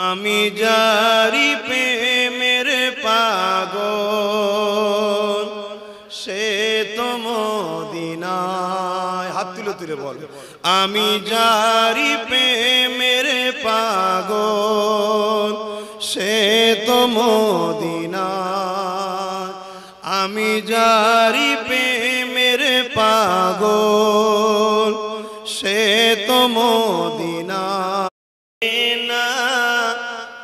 আমি জারি প্রেমের পাগল, সে তো মদিনায়। হাত তুলে তুলে বল, আমি জারি প্রেমের পাগল, সে তো মদিনায়। আমি জারি প্রেমের পাগল, সে তো মদিনায়। না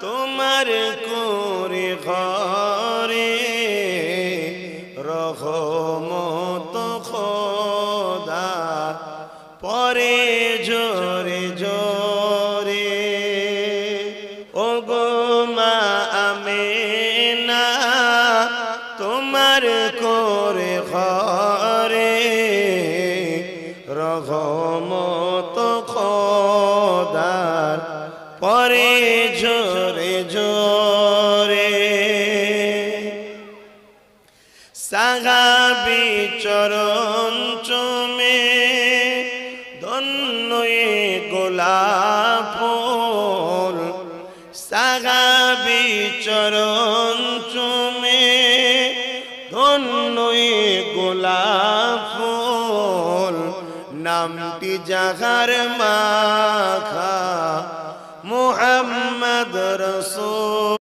তোমার করে ঘরে রহমত খোদা পরে জোরে জোরে। ও গো মা আমেনা তোমার করে ঘরে রহমত খোদার পরে জোরে জোরে। সাহাবী চরণ চুমে ধন্য এ গোলাপ ফুল, সাহাবী চরণ চুমে ধন্য এ গোলাপ ফুল। নামটি যাহার মাখা মুহাম্মদ রাসূল।